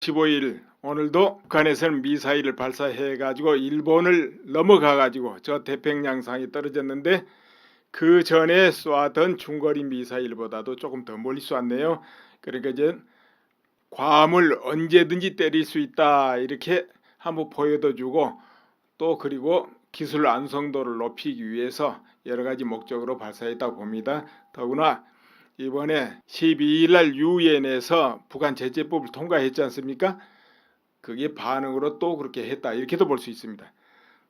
15일 오늘도 북한에서는 미사일을 발사해가지고 일본을 넘어가가지고 저 태평양상에 떨어졌는데 그 전에 쏘았던 중거리 미사일보다도 조금 더 멀리 쏘았네요. 그러니까 이제 괌을 언제든지 때릴 수 있다 이렇게 한번 보여도 주고 또 그리고 기술 완성도를 높이기 위해서 여러 가지 목적으로 발사했다고 봅니다. 더구나 이번에 12일 날 유엔에서 북한 제재법을 통과했지 않습니까? 그게 반응으로 또 그렇게 했다 이렇게도 볼 수 있습니다.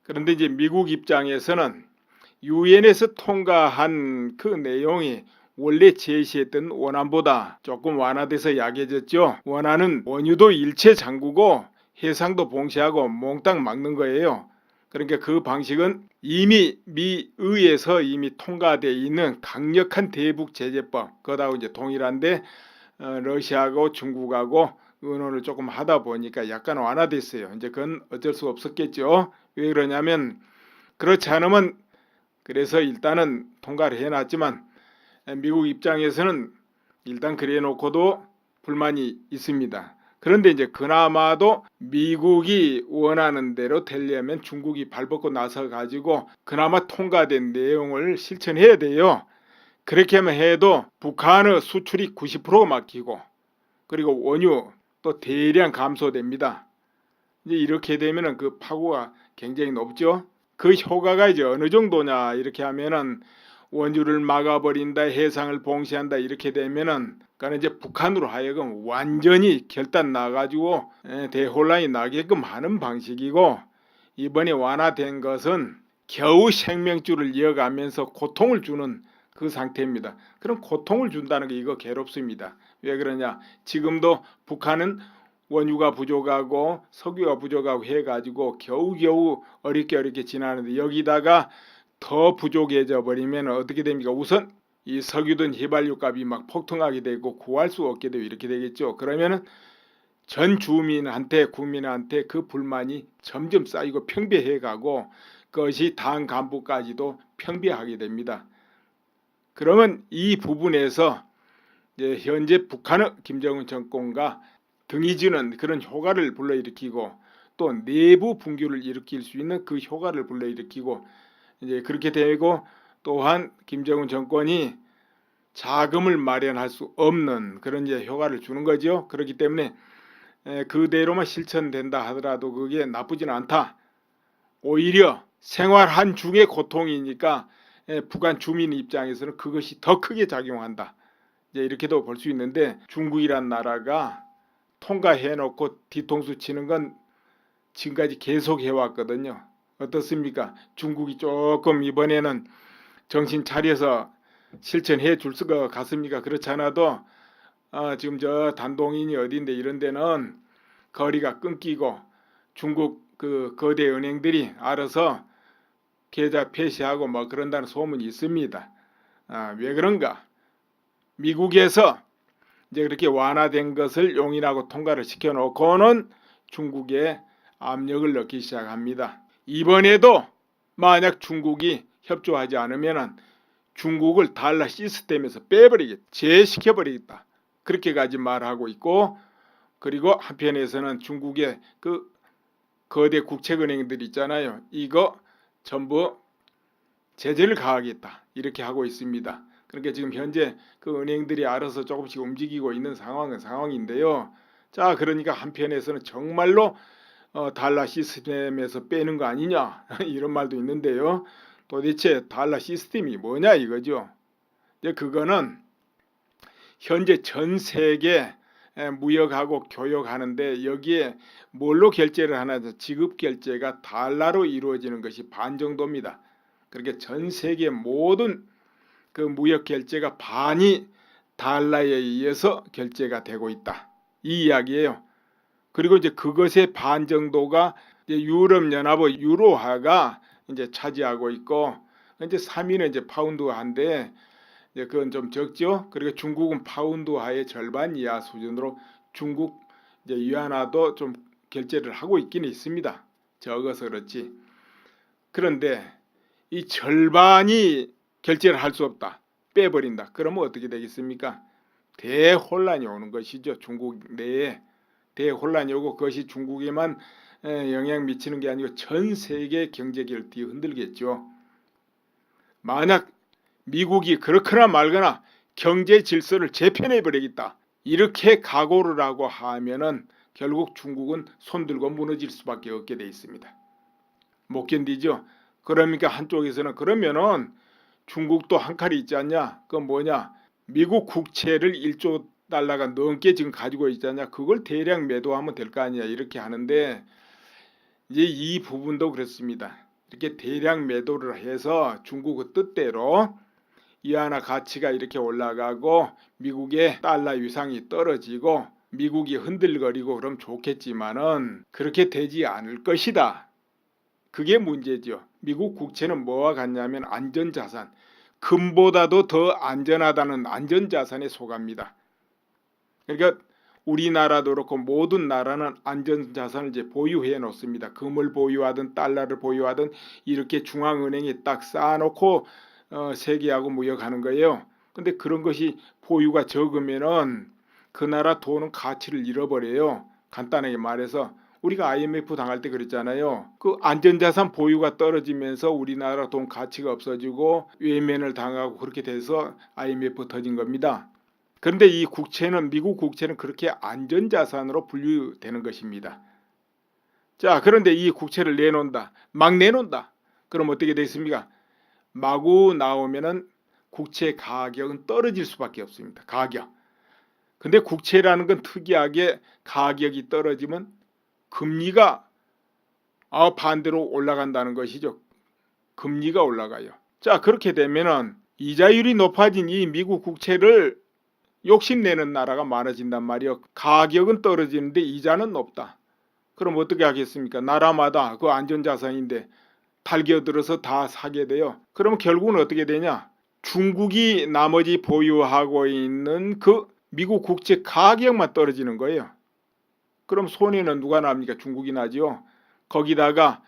그런데 이제 미국 입장에서는 유엔에서 통과한 그 내용이 원래 제시했던 원안보다 조금 완화돼서 약해졌죠. 원안은 원유도 일체 잠그고 해상도 봉쇄하고 몽땅 막는 거예요. 그러니까 그 방식은 이미 미의에서 이미 통과되어 있는 강력한 대북 제재법 그거하고 이제 동일한데 러시아하고 중국하고 의논을 조금 하다 보니까 약간 완화됐어요. 이제 그건 어쩔 수 없었겠죠. 왜 그러냐면 그렇지 않으면 그래서 일단은 통과를 해놨지만 미국 입장에서는 일단 그래 놓고도 불만이 있습니다. 그런데 이제 그나마도 미국이 원하는 대로 되려면 중국이 발벗고 나서 가지고 그나마 통과된 내용을 실천해야 돼요. 그렇게만 해도 북한의 수출이 90% 막히고 그리고 원유 또 대량 감소됩니다. 이제 이렇게 되면은 그 파고가 굉장히 높죠. 그 효과가 이제 어느 정도냐 이렇게 하면은 원유를 막아버린다, 해상을 봉쇄한다 이렇게 되면은 그러니까 이제 북한으로 하여금 완전히 결단 나가지고 대혼란이 나게끔 하는 방식이고 이번에 완화된 것은 겨우 생명줄을 이어가면서 고통을 주는 그 상태입니다. 그럼 고통을 준다는 게 이거 괴롭습니다. 왜 그러냐? 지금도 북한은 원유가 부족하고 석유가 부족하고 해가지고 겨우겨우 어렵게 지나는데 여기다가 더 부족해져 버리면 어떻게 됩니까? 우선 이 석유든 휘발유 값이 막 폭등하게 되고 구할 수 없게 되고 이렇게 되겠죠. 그러면은 전 주민한테 국민한테 그 불만이 점점 쌓이고 평배해 가고 그것이 당 간부까지도 평배하게 됩니다. 그러면 이 부분에서 이제 현재 북한의 김정은 정권과 등이 지는 그런 효과를 불러일으키고 또 내부 붕괴를 일으킬 수 있는 그 효과를 불러일으키고 이제 그렇게 되고 또한 김정은 정권이 자금을 마련할 수 없는 그런 이제 효과를 주는 거죠. 그렇기 때문에 그대로만 실천된다 하더라도 그게 나쁘지는 않다. 오히려 생활한 중의 고통이니까 북한 주민 입장에서는 그것이 더 크게 작용한다. 이제 이렇게도 볼 수 있는데 중국이란 나라가 통과해놓고 뒤통수 치는 건 지금까지 계속 해왔거든요. 어떻습니까? 중국이 조금 이번에는 정신 차려서 실천해 줄 것 같습니까? 그렇지 않아도 지금 저 단동인이 어딘데 이런 데는 거리가 끊기고 중국 그 거대 은행들이 알아서 계좌 폐쇄하고 뭐 그런다는 소문이 있습니다. 왜 그런가? 미국에서 이제 그렇게 완화된 것을 용인하고 통과를 시켜놓고는 중국에 압력을 넣기 시작합니다. 이번에도 만약 중국이 협조하지 않으면 중국을 달러 시스템에서 빼버리겠다. 제시켜버리겠다. 그렇게까지 말하고 있고 그리고 한편에서는 중국의 그 거대 국책은행들 있잖아요. 이거 전부 제재를 가하겠다. 이렇게 하고 있습니다. 그러니까 지금 현재 그 은행들이 알아서 조금씩 움직이고 있는 상황인데요. 자, 그러니까 한편에서는 정말로 달러 시스템에서 빼는 거 아니냐 이런 말도 있는데요. 도대체 달러 시스템이 뭐냐 이거죠. 이제 그거는 현재 전 세계 무역하고 교역하는데 여기에 뭘로 결제를 하나 지급 결제가 달러로 이루어지는 것이 반 정도입니다. 그렇게 전 세계 모든 그 무역 결제가 반이 달러에 의해서 결제가 되고 있다. 이 이야기예요. 그리고 이제 그것의 반 정도가 이제 유럽연합의 유로화가 이제 차지하고 있고 이제 3위는 이제 파운드화인데 이제 그건 좀 적죠. 그리고 중국은 파운드화의 절반 이하 수준으로 중국 이제 위안화도 좀 결제를 하고 있기는 있습니다. 적어서 그렇지. 그런데 이 절반이 결제를 할 수 없다. 빼버린다. 그러면 어떻게 되겠습니까? 대혼란이 오는 것이죠. 중국 내에 대혼란이 오고 그것이 중국에만 영향 미치는 게 아니고 전 세계 경제계를 뒤흔들겠죠. 만약 미국이 그렇거나 말거나 경제 질서를 재편해 버리겠다 이렇게 각오를 하고 하면은 결국 중국은 손들고 무너질 수밖에 없게 돼 있습니다. 못 견디죠. 그러니까 한쪽에서는 그러면은 중국도 한 칼이 있지 않냐? 그건 뭐냐? 미국 국채를 1조 달러가 넘게 지금 가지고 있지 않냐? 그걸 대량 매도하면 될 거 아니야? 이렇게 하는데 이제 이 부분도 그렇습니다. 이렇게 대량 매도를 해서 중국의 뜻대로 위안화 가치가 이렇게 올라가고 미국의 달러 위상이 떨어지고 미국이 흔들거리고 그럼 좋겠지만은 그렇게 되지 않을 것이다. 그게 문제죠. 미국 국채는 뭐와 같냐면 안전자산, 금보다도 더 안전하다는 안전자산에 속합니다. 그러니까 우리나라도 그렇고 모든 나라는 안전자산을 이제 보유해 놓습니다. 금을 보유하든 달러를 보유하든 이렇게 중앙은행에 딱 쌓아놓고 세계하고 무역하는 거예요. 근데 그런 것이 보유가 적으면은 그 나라 돈은 가치를 잃어버려요. 간단하게 말해서 우리가 IMF 당할 때 그랬잖아요. 그 안전자산 보유가 떨어지면서 우리나라 돈 가치가 없어지고 외면을 당하고 그렇게 돼서 IMF 터진 겁니다. 그런데 이 국채는 미국 국채는 그렇게 안전자산으로 분류되는 것입니다. 자, 그런데 이 국채를 내놓는다. 막 내놓는다. 그럼 어떻게 되겠습니까? 마구 나오면은 국채 가격은 떨어질 수밖에 없습니다. 가격. 근데 국채라는 건 특이하게 가격이 떨어지면 금리가 반대로 올라간다는 것이죠. 금리가 올라가요. 자, 그렇게 되면은 이자율이 높아진 이 미국 국채를 욕심내는 나라가 많아진단 말이에요. 가격은 떨어지는데 이자는 높다. 그럼 어떻게 하겠습니까? 나라마다 그 안전자산인데 달겨들어서 다 사게 돼요. 그러면 결국은 어떻게 되냐? 중국이 나머지 보유하고 있는 그 미국 국채 가격만 떨어지는 거예요. 그럼 손해는 누가 납니까? 중국이 나죠. 거기다가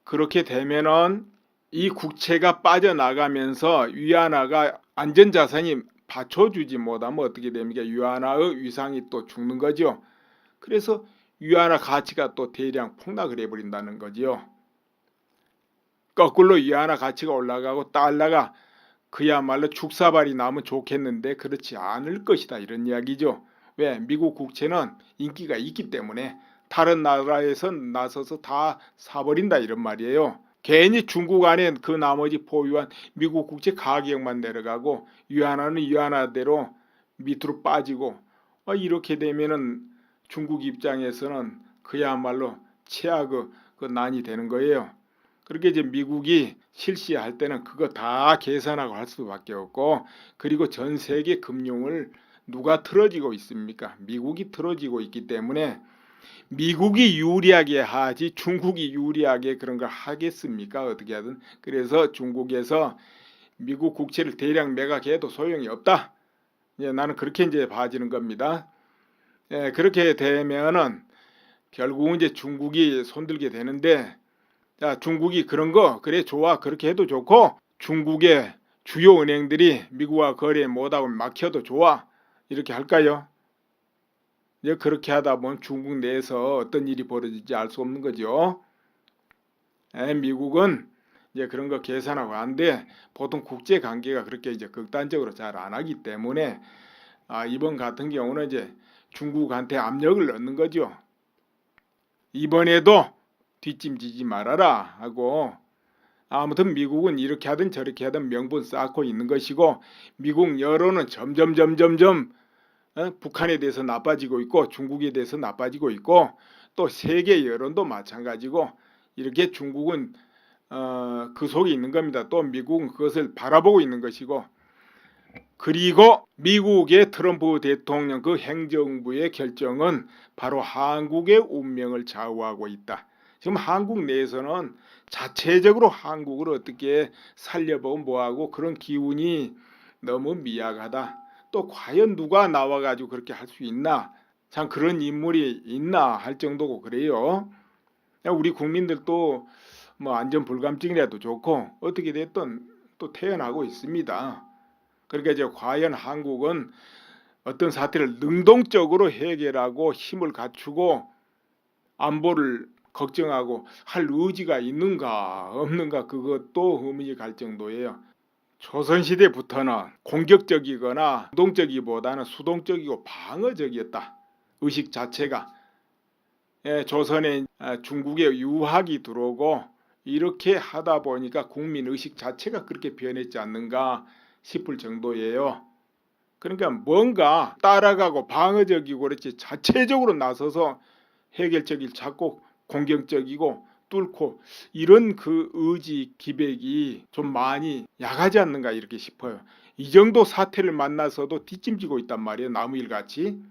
그렇게 되면은 이 국채가 빠져나가면서 위안화가 안전자산이 받쳐주지 못하면 어떻게 됩니까? 위안화의 위상이 또 죽는 거죠. 그래서 위안화 가치가 또 대량 폭락을 해버린다는 거죠. 거꾸로 위안화 가치가 올라가고 달러가 그야말로 죽사발이 나면 좋겠는데 그렇지 않을 것이다 이런 이야기죠. 왜? 미국 국채는 인기가 있기 때문에 다른 나라에서 나서서 다 사버린다 이런 말이에요. 괜히 중국 안에 그 나머지 보유한 미국 국채 가격만 내려가고 위안화는 위안화대로 밑으로 빠지고 이렇게 되면은 중국 입장에서는 그야말로 최악의 그 난이 되는 거예요. 그렇게 이제 미국이 실시할 때는 그거 다 계산하고 할 수밖에 없고 그리고 전 세계 금융을 누가 틀어지고 있습니까? 미국이 틀어지고 있기 때문에 미국이 유리하게 하지 중국이 유리하게 그런 걸 하겠습니까? 어떻게 하든. 그래서 중국에서 미국 국채를 대량 매각해도 소용이 없다. 나는 그렇게 이제 봐지는 겁니다. 그렇게 되면은 결국은 이제 중국이 손들게 되는데 자, 중국이 그런 거 그래 좋아 그렇게 해도 좋고 중국의 주요 은행들이 미국과 거래 못하고 막혀도 좋아 이렇게 할까요? 이제 그렇게 하다 보면 중국 내에서 어떤 일이 벌어질지 알 수 없는 거죠. 미국은 이제 그런 거 계산하고 안 돼. 보통 국제 관계가 그렇게 이제 극단적으로 잘 안 하기 때문에 이번 같은 경우는 이제 중국한테 압력을 넣는 거죠. 이번에도 뒷짐지지 말아라 하고 아무튼 미국은 이렇게 하든 저렇게 하든 명분 쌓고 있는 것이고 미국 여론은 점점 북한에 대해서 나빠지고 있고 중국에 대해서 나빠지고 있고 또 세계 여론도 마찬가지고 이렇게 중국은 그 속에 있는 겁니다. 또 미국은 그것을 바라보고 있는 것이고 그리고 미국의 트럼프 대통령 그 행정부의 결정은 바로 한국의 운명을 좌우하고 있다. 지금 한국 내에서는 자체적으로 한국을 어떻게 살려보면 뭐하고 그런 기운이 너무 미약하다. 또 과연 누가 나와가지고 그렇게 할 수 있나? 참 그런 인물이 있나 할 정도고 그래요. 우리 국민들도 뭐 안전불감증이라도 좋고 어떻게 됐든 또 태어나고 있습니다. 그러니까 이제 과연 한국은 어떤 사태를 능동적으로 해결하고 힘을 갖추고 안보를 걱정하고 할 의지가 있는가 없는가 그것도 의문이 갈 정도예요. 조선시대부터는 공격적이거나 능동적이보다는 수동적이고 방어적이었다. 의식 자체가. 조선에 중국의 유학이 들어오고 이렇게 하다 보니까 국민 의식 자체가 그렇게 변했지 않는가 싶을 정도예요. 그러니까 뭔가 따라가고 방어적이고 그렇지 자체적으로 나서서 해결책을 찾고 공격적이고 뚫고 이런 그 의지 기백이 좀 많이 약하지 않는가 이렇게 싶어요. 이 정도 사태를 만나서도 뒷짐지고 있단 말이에요. 나무일같이.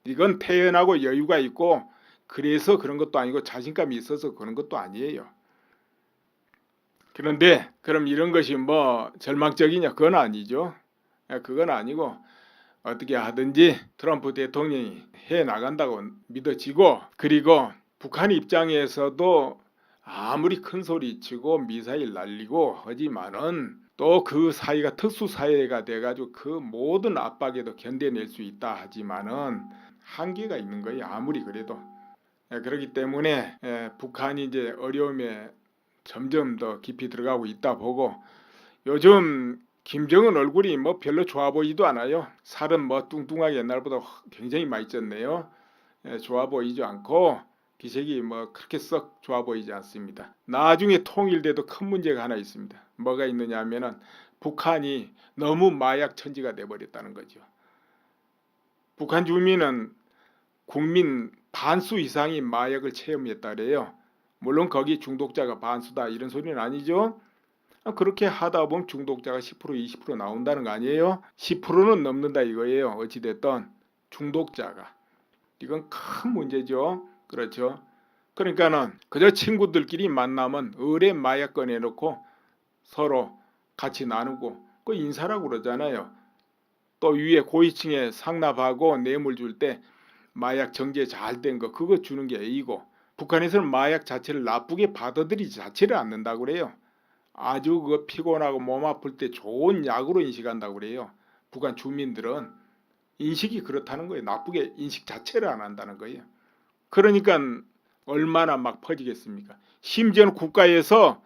이건 태연하고 여유가 있고 그래서 그런 것도 아니고 자신감이 있어서 그런 것도 아니에요. 그런데 그럼 이런 것이 뭐 절망적이냐? 그건 아니죠. 그건 아니고 어떻게 하든지 트럼프 대통령이 해 나간다고 믿어지고, 그리고 북한 입장에서도 아무리 큰 소리 치고 미사일 날리고 하지만은 또 그 사회가 특수 사회가 돼가지고 그 모든 압박에도 견뎌낼 수 있다 하지만은 한계가 있는 거예요. 아무리 그래도. 그렇기 때문에 북한이 이제 어려움에 점점 더 깊이 들어가고 있다 보고, 요즘 김정은 얼굴이 뭐 별로 좋아 보이지도 않아요. 살은 뭐 뚱뚱하게 옛날보다 굉장히 많이 쪘네요. 좋아 보이지 않고 기색이 뭐 그렇게 썩 좋아 보이지 않습니다. 나중에 통일돼도 큰 문제가 하나 있습니다. 뭐가 있느냐 하면은 북한이 너무 마약 천지가 돼버렸다는 거죠. 북한 주민은 국민 반수 이상이 마약을 체험했다 그래요. 물론 거기 중독자가 반수다 이런 소리는 아니죠. 그렇게 하다 보면 중독자가 10% 20% 나온다는 거 아니에요? 10%는 넘는다 이거예요. 어찌됐든 중독자가. 이건 큰 문제죠. 그렇죠. 그러니까는 그저 친구들끼리 만나면 의뢰 마약 꺼내놓고 서로 같이 나누고 그 인사라고 그러잖아요. 또 위에 고위층에 상납하고 뇌물 줄 때 마약 정제 잘 된 거 그거 주는 게 A고, 북한에서는 마약 자체를 나쁘게 받아들이지 자체를 않는다고 그래요. 아주 그 피곤하고 몸 아플 때 좋은 약으로 인식한다고 그래요. 북한 주민들은 인식이 그렇다는 거예요. 나쁘게 인식 자체를 안 한다는 거예요. 그러니까 얼마나 막 퍼지겠습니까? 심지어는 국가에서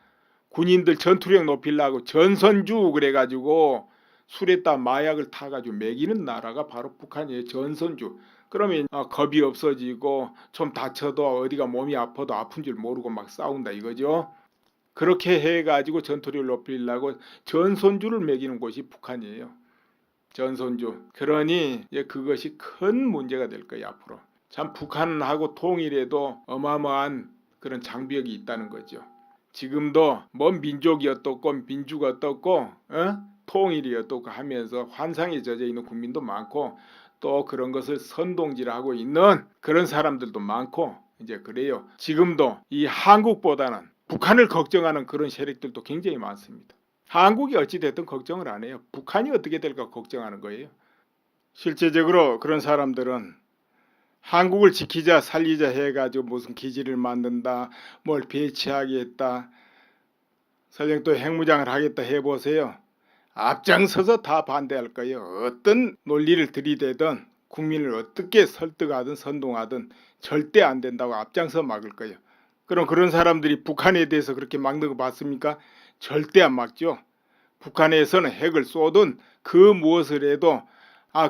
군인들 전투력 높이려고 전선주 그래가지고 술에다 마약을 타가지고 먹이는 나라가 바로 북한이에요. 전선주. 그러면 겁이 없어지고 좀 다쳐도 어디가 몸이 아파도 아픈 줄 모르고 막 싸운다 이거죠. 그렇게 해가지고 전투력을 높이려고 전선주를 먹이는 곳이 북한이에요. 전선주. 그러니 이제 그것이 큰 문제가 될 거예요 앞으로. 참 북한하고 통일에도 어마어마한 그런 장벽이 있다는 거죠. 지금도 뭔 민족이 어떻고 민주가 어떻고 통일이 어떻고 하면서 환상에 젖어 있는 국민도 많고 또 그런 것을 선동질하고 있는 그런 사람들도 많고 이제 그래요. 지금도 이 한국보다는 북한을 걱정하는 그런 세력들도 굉장히 많습니다. 한국이 어찌됐든 걱정을 안 해요. 북한이 어떻게 될까 걱정하는 거예요. 실제적으로 그런 사람들은 한국을 지키자 살리자 해가지고 무슨 기지를 만든다, 뭘 배치하겠다, 설령 또 핵무장을 하겠다 해보세요. 앞장서서 다 반대할 거예요. 어떤 논리를 들이대든 국민을 어떻게 설득하든 선동하든 절대 안 된다고 앞장서 막을 거예요. 그럼 그런 사람들이 북한에 대해서 그렇게 막는 거 봤습니까? 절대 안 막죠. 북한에서는 핵을 쏘든 그 무엇을 해도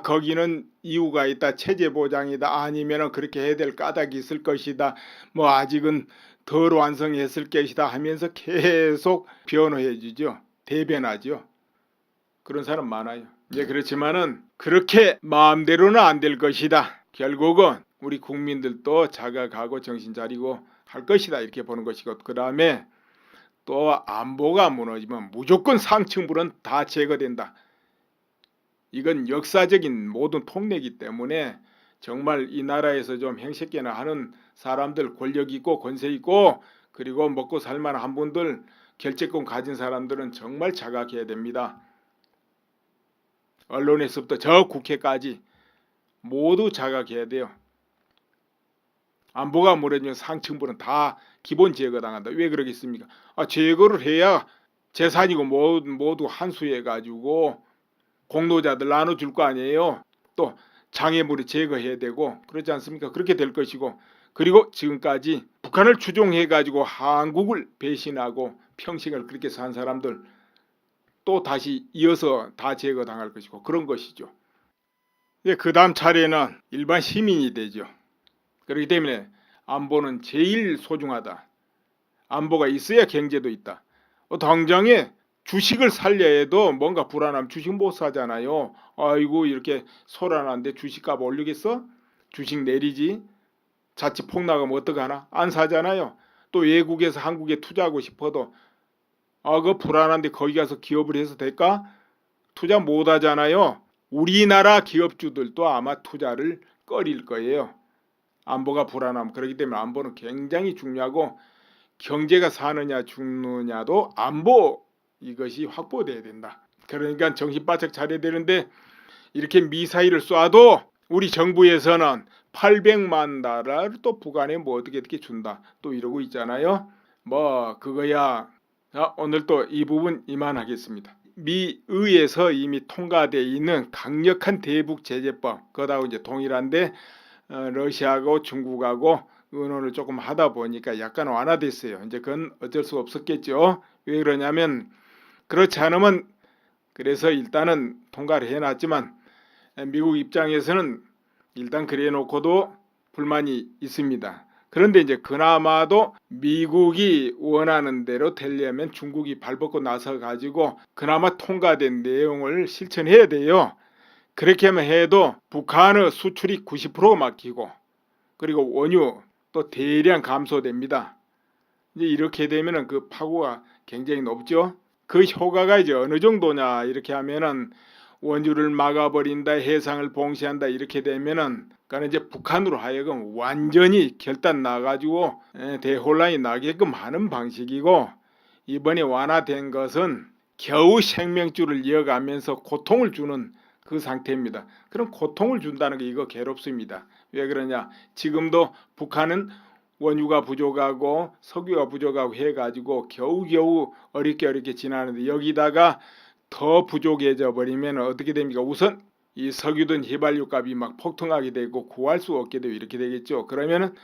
거기는 이유가 있다, 체제 보장이다, 아니면은 그렇게 해야 될 까닭이 있을 것이다, 뭐 아직은 덜 완성했을 것이다 하면서 계속 변호해 주죠. 대변하죠. 그런 사람 많아요. 이제 그렇지만은 그렇게 마음대로는 안 될 것이다. 결국은 우리 국민들도 자각하고 정신 차리고 할 것이다 이렇게 보는 것이고, 그 다음에 또 안보가 무너지면 무조건 상층부는 다 제거된다. 이건 역사적인 모든 통례이기 때문에 정말 이 나라에서 좀 행색계나 하는 사람들, 권력 있고 권세 있고 그리고 먹고 살만한 분들, 결재권 가진 사람들은 정말 자각해야 됩니다. 언론에서부터 저 국회까지 모두 자각해야 돼요. 안보가 무너지면 상층부는 다 기본 제거당한다. 왜 그러겠습니까? 제거를 해야 재산이고 모두 한수해가지고 공로자들 나눠줄 거 아니에요. 또 장애물을 제거해야 되고 그렇지 않습니까? 그렇게 될 것이고, 그리고 지금까지 북한을 추종해 가지고 한국을 배신하고 평생을 그렇게 산 사람들 또 다시 이어서 다 제거당할 것이고 그런 것이죠. 그 다음 차례는 일반 시민이 되죠. 그렇기 때문에 안보는 제일 소중하다. 안보가 있어야 경제도 있다. 당장에 주식을 살려 해도 뭔가 불안하면 주식 못 사잖아요. 아이고 이렇게 소란한데 주식값 올리겠어? 주식 내리지. 자칫 폭락하면 어떡하나? 안 사잖아요. 또 외국에서 한국에 투자하고 싶어도 그 불안한데 거기 가서 기업을 해서 될까? 투자 못 하잖아요. 우리나라 기업주들도 아마 투자를 꺼릴 거예요. 안보가 불안함. 그렇기 때문에 안보는 굉장히 중요하고, 경제가 사느냐 죽느냐도 안보 이것이 확보돼야 된다. 그러니까 정신 바짝 차려야 되는데, 이렇게 미사일을 쏴도 우리 정부에서는 800만 달러를 또 북한에 뭐 어떻게 준다 또 이러고 있잖아요. 뭐 그거야. 오늘 또 이 부분 이만하겠습니다. 미의에서 이미 통과되어 있는 강력한 대북 제재법, 그거하고 이제 동일한데 러시아하고 중국하고 의논을 조금 하다 보니까 약간 완화됐어요. 이제 그건 어쩔 수 없었겠죠. 왜 그러냐면, 그렇지 않으면, 그래서 일단은 통과를 해놨지만 미국 입장에서는 일단 그래 놓고도 불만이 있습니다. 그런데 이제 그나마도 미국이 원하는 대로 되려면 중국이 발벗고 나서 가지고 그나마 통과된 내용을 실천해야 돼요. 그렇게만 해도 북한의 수출이 90% 막히고, 그리고 원유 또 대량 감소됩니다. 이제 이렇게 되면은 그 파고가 굉장히 높죠. 그 효과가 이제 어느 정도냐 이렇게 하면은, 원유를 막아버린다, 해상을 봉쇄한다 이렇게 되면은, 그러니까 이제 북한으로 하여금 완전히 결단 나가지고 대혼란이 나게끔 하는 방식이고, 이번에 완화된 것은 겨우 생명줄을 이어가면서 고통을 주는 그 상태입니다. 그럼 고통을 준다는 게 이거 괴롭습니다. 왜 그러냐? 지금도 북한은 원유가 부족하고 석유가 부족하고 해가지고 겨우겨우 어렵게 지나는데, 여기다가 더 부족해져 버리면 어떻게 됩니까? 우선 이 석유든 휘발유 값이 막 폭등하게 되고 구할 수 없게 되고 이렇게 되겠죠. 그러면은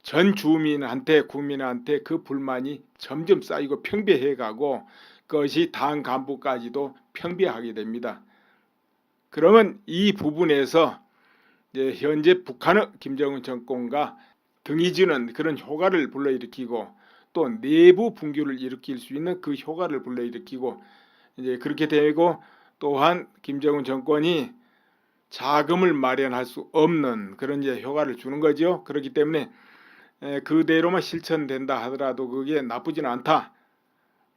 전 주민한테, 국민한테 그 불만이 점점 쌓이고 평배해가고, 그것이 당 간부까지도 평배하게 됩니다. 그러면 이 부분에서 이제 현재 북한의 김정은 정권과 등이 지는 그런 효과를 불러일으키고, 또 내부 붕괴를 일으킬 수 있는 그 효과를 불러일으키고, 이제 그렇게 되고, 또한 김정은 정권이 자금을 마련할 수 없는 그런 이제 효과를 주는 거죠. 그렇기 때문에 그대로만 실천된다 하더라도 그게 나쁘지는 않다.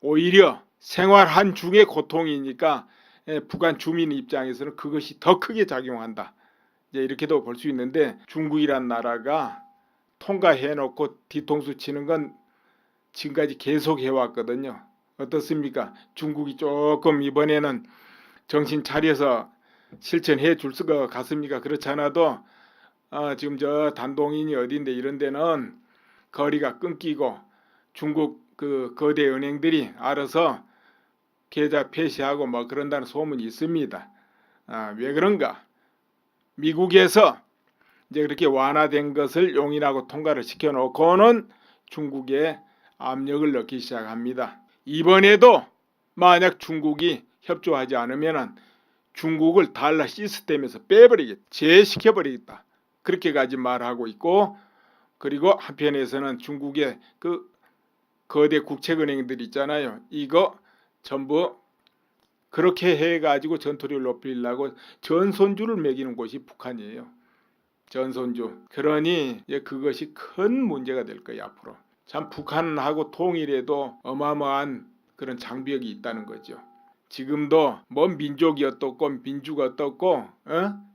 오히려 생활한 중의 고통이니까 북한 주민 입장에서는 그것이 더 크게 작용한다. 이제 이렇게도 볼 수 있는데, 중국이란 나라가 통과해놓고 뒤통수 치는 건 지금까지 계속 해왔거든요. 어떻습니까? 중국이 조금 이번에는 정신 차려서 실천해 줄 것 같습니까? 그렇지 않아도 지금 저 단동인이 어딘데 이런 데는 거리가 끊기고 중국 그 거대 은행들이 알아서 계좌 폐쇄하고 뭐 그런다는 소문이 있습니다. 왜 그런가? 미국에서 이제 그렇게 완화된 것을 용인하고 통과를 시켜놓고는 중국에 압력을 넣기 시작합니다. 이번에도 만약 중국이 협조하지 않으면 중국을 달러 시스템에서 빼버리겠다, 제시켜버리겠다, 그렇게까지 말하고 있고, 그리고 한편에서는 중국의 그 거대 국책은행들 있잖아요. 이거 전부 그렇게 해가지고 전투력을 높이려고 전손주를 매기는 곳이 북한이에요. 전손주. 그러니 이제 그것이 큰 문제가 될 거예요, 앞으로. 참 북한하고 통일에도 어마어마한 그런 장벽이 있다는 거죠. 지금도 뭐 민족이 어떻고 민주가 어떻고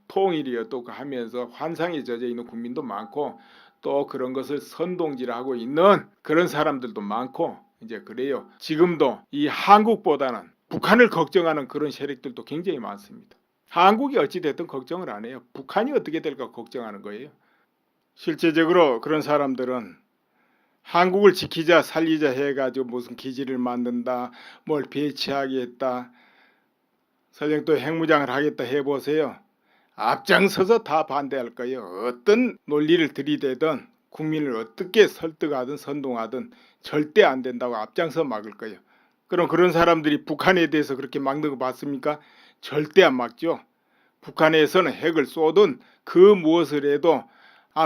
통일이 어떻고 하면서 환상에 젖어 있는 국민도 많고, 또 그런 것을 선동질하고 있는 그런 사람들도 많고, 이제 그래요. 지금도 이 한국보다는 북한을 걱정하는 그런 세력들도 굉장히 많습니다. 한국이 어찌됐든 걱정을 안 해요. 북한이 어떻게 될까 걱정하는 거예요. 실제적으로 그런 사람들은 한국을 지키자 살리자 해가지고 무슨 기지를 만든다, 뭘 배치하겠다, 설령 또 핵무장을 하겠다 해보세요. 앞장서서 다 반대할 거예요. 어떤 논리를 들이대든 국민을 어떻게 설득하든 선동하든 절대 안 된다고 앞장서 막을 거예요. 그럼 그런 사람들이 북한에 대해서 그렇게 막는 거 봤습니까? 절대 안 막죠. 북한에서는 핵을 쏘든 그 무엇을 해도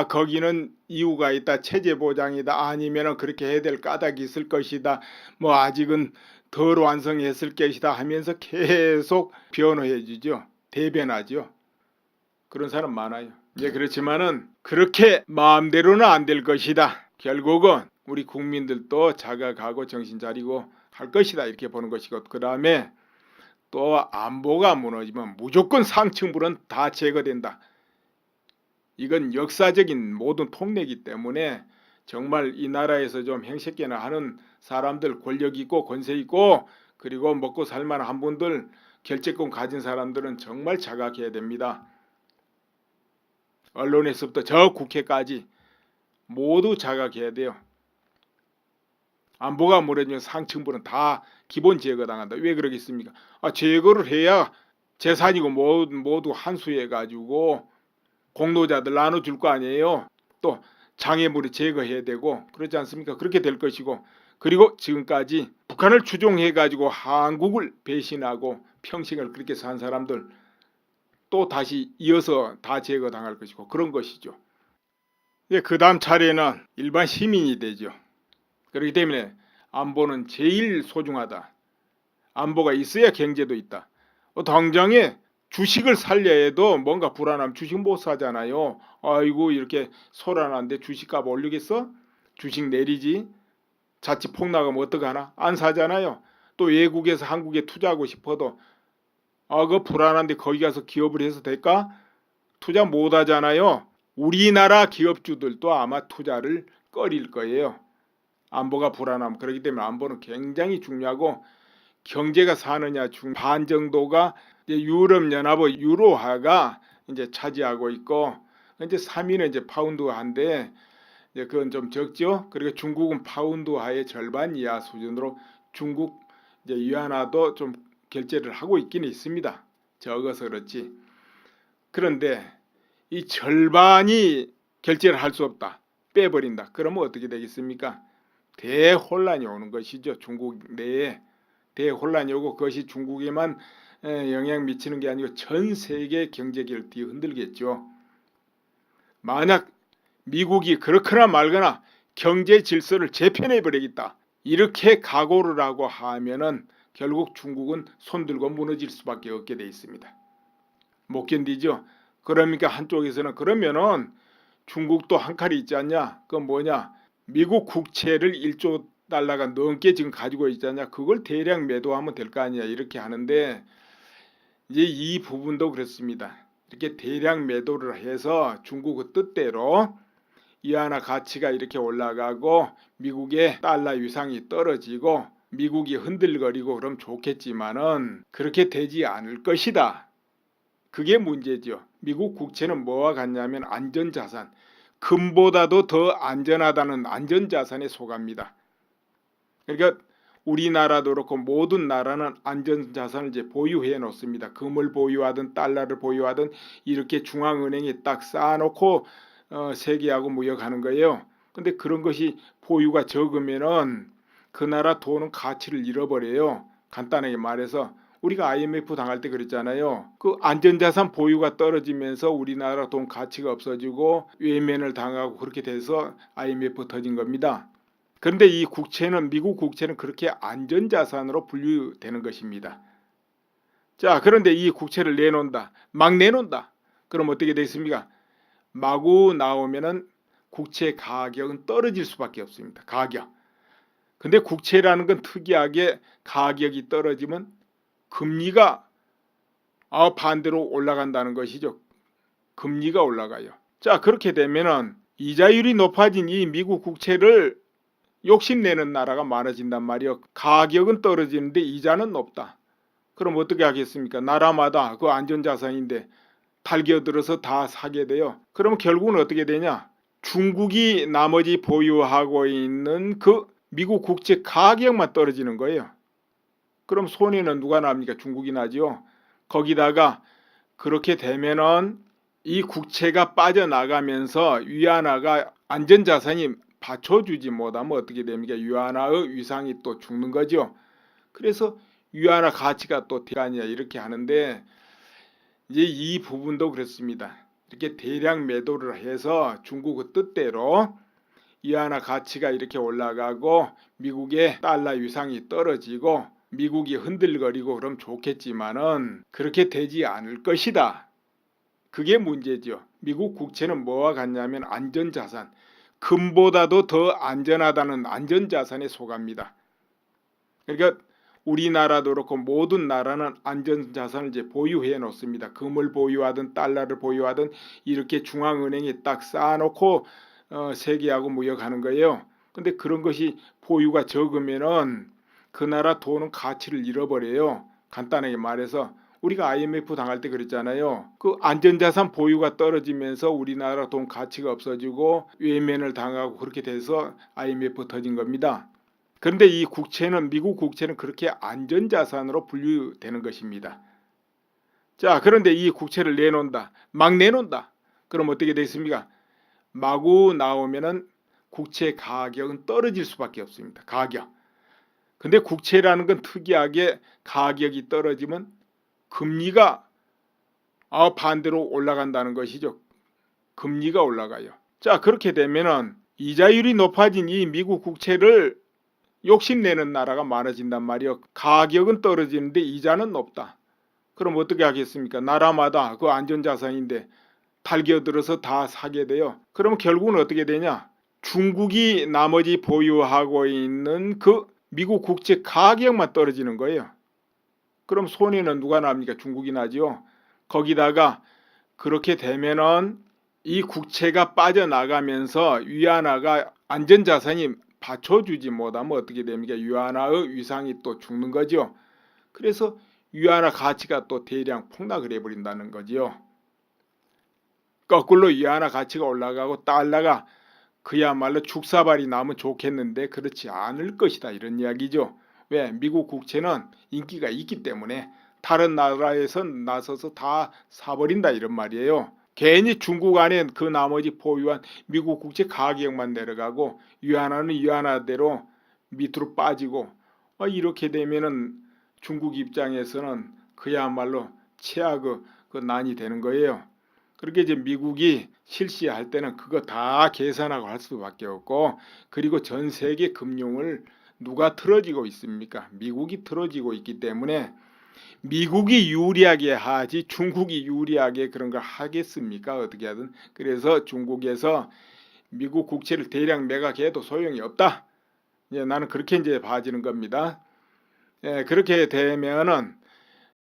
거기는 이유가 있다, 체제 보장이다, 아니면 그렇게 해야 될 까닭이 있을 것이다, 뭐 아직은 덜 완성했을 것이다 하면서 계속 변호해 주죠. 대변하죠. 그런 사람 많아요. 이제 그렇지만은 그렇게 마음대로는 안 될 것이다. 결국은 우리 국민들도 자각하고 정신 차리고 할 것이다, 이렇게 보는 것이고, 그 다음에 또 안보가 무너지면 무조건 상층불은 다 제거된다. 이건 역사적인 모든 통례이기 때문에 정말 이 나라에서 좀 행색계나 하는 사람들, 권력 있고 권세 있고 그리고 먹고 살만한 분들, 결재권 가진 사람들은 정말 자각해야 됩니다. 언론에서부터 저 국회까지 모두 자각해야 돼요. 안보가 무너지면 상층부는 다 기본 제거당한다. 왜 그러겠습니까? 제거를 해야 재산이고 모두 환수해가지고 공로자들 나눠줄 거 아니에요. 또 장애물이 제거해야 되고 그렇지 않습니까? 그렇게 될 것이고, 그리고 지금까지 북한을 추종해가지고 한국을 배신하고 평생을 그렇게 산 사람들 또 다시 이어서 다 제거당할 것이고 그런 것이죠. 그 다음 차례는 일반 시민이 되죠. 그렇기 때문에 안보는 제일 소중하다. 안보가 있어야 경제도 있다. 당장에 주식을 살려 해도 뭔가 불안하면 주식 못 사잖아요. 아이고 이렇게 소란한데 주식값 올리겠어? 주식 내리지. 자칫 폭락하면 어떡하나? 안 사잖아요. 또 외국에서 한국에 투자하고 싶어도 그 불안한데 거기 가서 기업을 해서 될까? 투자 못 하잖아요. 우리나라 기업주들도 아마 투자를 꺼릴 거예요. 안보가 불안함. 그렇기 때문에 안보는 굉장히 중요하고, 경제가 사느냐 반 정도가 이제 유럽연합의 유로화가 이제 차지하고 있고, 이제 3위는 이제 파운드화인데 이제 그건 좀 적죠. 그리고 중국은 파운드화의 절반 이하 수준으로 중국 이제 위안화도 좀 결제를 하고 있기는 있습니다. 적어서 그렇지. 그런데 이 절반이 결제를 할 수 없다, 빼버린다. 그러면 어떻게 되겠습니까? 대혼란이 오는 것이죠. 중국 내에 대혼란이 오고 그것이 중국에만 영향 미치는 게 아니고 전 세계 경제계를 뒤흔들겠죠. 만약 미국이 그렇거나 말거나 경제 질서를 재편해 버리겠다, 이렇게 각오를 하고 하면은 결국 중국은 손들고 무너질 수밖에 없게 돼 있습니다. 못 견디죠. 그러니까 한쪽에서는 그러면은 중국도 한 칼이 있지 않냐? 그건 뭐냐? 미국 국채를 1조 달러가 넘게 지금 가지고 있지 않냐? 그걸 대량 매도하면 될 거 아니야? 이렇게 하는데 이제 이 부분도 그렇습니다. 이렇게 대량 매도를 해서 중국의 뜻대로 위안화 가치가 이렇게 올라가고 미국의 달러 위상이 떨어지고 미국이 흔들거리고 그럼 좋겠지만은 그렇게 되지 않을 것이다. 그게 문제죠. 미국 국채는 뭐와 같냐면 안전자산, 금보다도 더 안전하다는 안전자산에 속합니다. 그러니까 우리나라도 그렇고 모든 나라는 안전자산을 이제 보유해 놓습니다. 금을 보유하든 달러를 보유하든 이렇게 중앙은행에 딱 쌓아놓고 세계하고 무역하는 거예요. 근데 그런 것이 보유가 적으면은 그 나라 돈은 가치를 잃어버려요. 간단하게 말해서 우리가 IMF 당할 때 그랬잖아요. 그 안전자산 보유가 떨어지면서 우리나라 돈 가치가 없어지고 외면을 당하고 그렇게 돼서 IMF 터진 겁니다. 그런데 이 국채는, 미국 국채는 그렇게 안전자산으로 분류되는 것입니다. 자, 그런데 이 국채를 내놓는다, 막 내놓는다. 그럼 어떻게 되겠습니까? 마구 나오면은 국채 가격은 떨어질 수밖에 없습니다. 가격. 근데 국채라는 건 특이하게 가격이 떨어지면 금리가 반대로 올라간다는 것이죠. 금리가 올라가요. 자, 그렇게 되면은 이자율이 높아진 이 미국 국채를 욕심내는 나라가 많아진단 말이에요. 가격은 떨어지는데 이자는 높다. 그럼 어떻게 하겠습니까? 나라마다 그 안전자산인데 달겨들어서 다 사게 돼요. 그럼 결국은 어떻게 되냐? 중국이 나머지 보유하고 있는 그 미국 국채 가격만 떨어지는 거예요. 그럼 손해는 누가 납니까? 중국이 나죠. 거기다가 그렇게 되면은 이 국채가 빠져나가면서 위안화가 안전자산이 받쳐주지 못하면 어떻게 됩니까? 위안화의 위상이 또 죽는 거죠. 그래서 위안화 가치가 또 대가냐 이렇게 하는데 이제 이 부분도 그렇습니다. 이렇게 대량 매도를 해서 중국의 뜻대로 위안화 가치가 이렇게 올라가고 미국의 달러 위상이 떨어지고 미국이 흔들거리고 그럼 좋겠지만은 그렇게 되지 않을 것이다. 그게 문제죠. 미국 국채는 뭐와 같냐면 안전자산, 금보다도 더 안전하다는 안전자산에 속합니다. 그러니까 우리나라도 그렇고 모든 나라는 안전자산을 이제 보유해 놓습니다. 금을 보유하든 달러를 보유하든 이렇게 중앙은행에 딱 쌓아놓고 세계하고 무역하는 거예요. 근데 그런 것이 보유가 적으면은 그 나라 돈은 가치를 잃어버려요. 간단하게 말해서 우리가 IMF 당할 때 그랬잖아요. 그 안전자산 보유가 떨어지면서 우리나라 돈 가치가 없어지고 외면을 당하고 그렇게 돼서 IMF 터진 겁니다. 그런데 이 국채는 미국 국채는 그렇게 안전자산으로 분류되는 것입니다. 자, 그런데 이 국채를 내놓는다. 막 내놓는다. 그럼 어떻게 되겠습니까? 마구 나오면은 국채 가격은 떨어질 수밖에 없습니다. 가격. 근데 국채라는 건 특이하게 가격이 떨어지면 금리가 반대로 올라간다는 것이죠. 금리가 올라가요. 자, 그렇게 되면은 이자율이 높아진 이 미국 국채를 욕심내는 나라가 많아진단 말이에요. 가격은 떨어지는데 이자는 높다. 그럼 어떻게 하겠습니까? 나라마다 그 안전자산인데 달겨들어서 다 사게 돼요. 그럼 결국은 어떻게 되냐? 중국이 나머지 보유하고 있는 그 미국 국채 가격만 떨어지는 거예요. 그럼 손해는 누가 납니까? 중국이 나죠. 거기다가 그렇게 되면은 이 국채가 빠져나가면서 위안화가 안전자산이 받쳐주지 못하면 어떻게 됩니까? 위안화의 위상이 또 죽는 거죠. 그래서 위안화 가치가 또 대량 폭락을 해버린다는 거죠. 거꾸로 위안화 가치가 올라가고 달러가 그야말로 죽사발이 나면 좋겠는데 그렇지 않을 것이다 이런 이야기죠. 왜? 미국 국채는 인기가 있기 때문에 다른 나라에서 나서서 다 사버린다 이런 말이에요. 괜히 중국 안에 그 나머지 보유한 미국 국채 가격만 내려가고 위안화는 위안화대로 밑으로 빠지고 이렇게 되면은 중국 입장에서는 그야말로 최악의 그 난이 되는 거예요. 그렇게 이제 미국이 실시할 때는 그거 다 계산하고 할 수밖에 없고 그리고 전 세계 금융을 누가 틀어지고 있습니까? 미국이 틀어지고 있기 때문에 미국이 유리하게 하지 중국이 유리하게 그런 걸 하겠습니까? 어떻게 하든. 그래서 중국에서 미국 국채를 대량 매각해도 소용이 없다. 나는 그렇게 이제 봐지는 겁니다. 그렇게 되면은